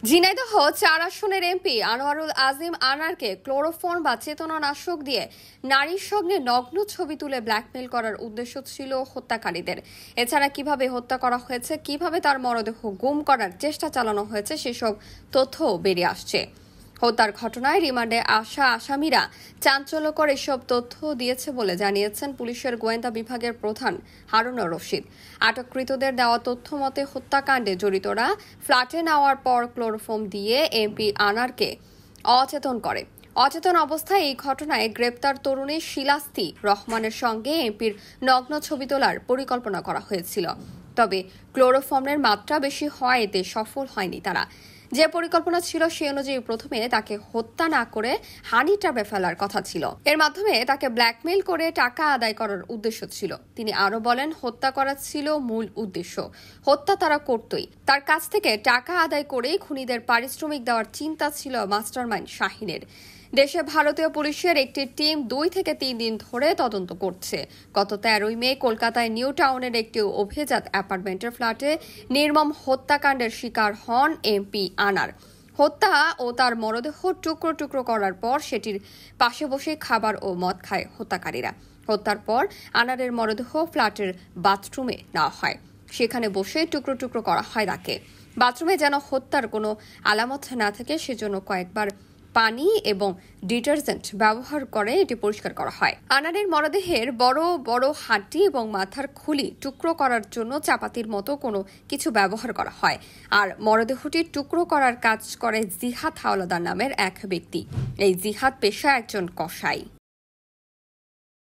ঝিনাইদহ ৪ আসনের MP Anwarul Azim আনারকে chloroform বা চেতনানাশক দিয়ে নারীর সঙ্গে নগ্ন ছবি তুলে ব্ল্যাকমেইল করার উদ্দেশ্য ছিল হত্যাকারীদের। এছাড়া কিভাবে হত্যা করা হয়েছে, কিভাবে তার মরদেহ গুম করার চেষ্টা চালানো হয়েছে সেসব তথ্যও বেরিয়ে আসছে। হত্যার ঘটনায় রিমান্ডে আসা আসামিরা চাঞ্চল্যকর এসব তথ্য দিয়েছে বলে জানিয়েছেন পুলিশের গোয়েন্দা বিভাগের প্রধান হারুনুর রশিদ। আটককৃতদের দেওয়া তথ্য মতে হত্যাকাণ্ডে জড়িতরা ফ্ল্যাটে নেওয়ার পর ক্লোরোফর্ম দিয়ে এমপি আনারকে অচেতন করে। অচেতন অবস্থায় এই ঘটনায় গ্রেপ্তার তরুণী শিলাস্তি রহমানের সঙ্গে এমপির নগ্ন ছবি তোলার পরিকল্পনা করা হয়েছিল। তবে ক্লোরোফর্মের মাত্রা বেশি হয় এতে সফল হয়নি তারা। যে পরিকল্পনা ছিল সে অনুযায়ী প্রথমে তাকে হত্যা না করে হানি ট্র্যাপে ফেলার কথা ছিল। এর মাধ্যমে তাকে ব্ল্যাকমেইল করে টাকা আদায় করার উদ্দেশ্য ছিল। তিনি আরো বলেন, হত্যা করা ছিল মূল উদ্দেশ্য। হত্যা তারা করতই, তার কাছ থেকে টাকা আদায় করেই খুনিদের পারিশ্রমিক দেওয়ার চিন্তা ছিল মাস্টারমাইন্ড শাহিনের। দেশে ভারতীয় পুলিশের একটি টিম 2 থেকে 3 দিন ধরে তদন্ত করছে। গত 13 মে কলকাতায় নিউ টাউনের একটি অভিজাত অ্যাপার্টমেন্টের ফ্ল্যাটে নির্মম হত্যাকাণ্ডের শিকার হন এমপি আনার। হত্যা ও তার মরদেহ টুকরো টুকরো করার পর সেটির পাশে বসে খাবার ও মদ খায় হত্যাকারীরা। হত্যার পর আনারের মরদেহ ফ্ল্যাটের বাথরুমে নেওয়া হয়, সেখানে বসে টুকরো টুকরো করা হয় তাকে। বাথরুমে যেন হত্যার কোনো আলামত না থাকে সেজন্য কয়েকবার পানি এবং ডিটারজেন্ট ব্যবহার করে এটি পরিষ্কার করা হয়। আনারের মরদেহের বড় বড় হাড্ডি এবং মাথার খুলি টুকরো করার জন্য চাপাতির মতো কোনো কিছু ব্যবহার করা হয়। আর মরদেহটি টুকরো করার কাজ করে জিহাদ হাওলাদার নামের এক ব্যক্তি। এই জিহাদ পেশা একজন কসাই।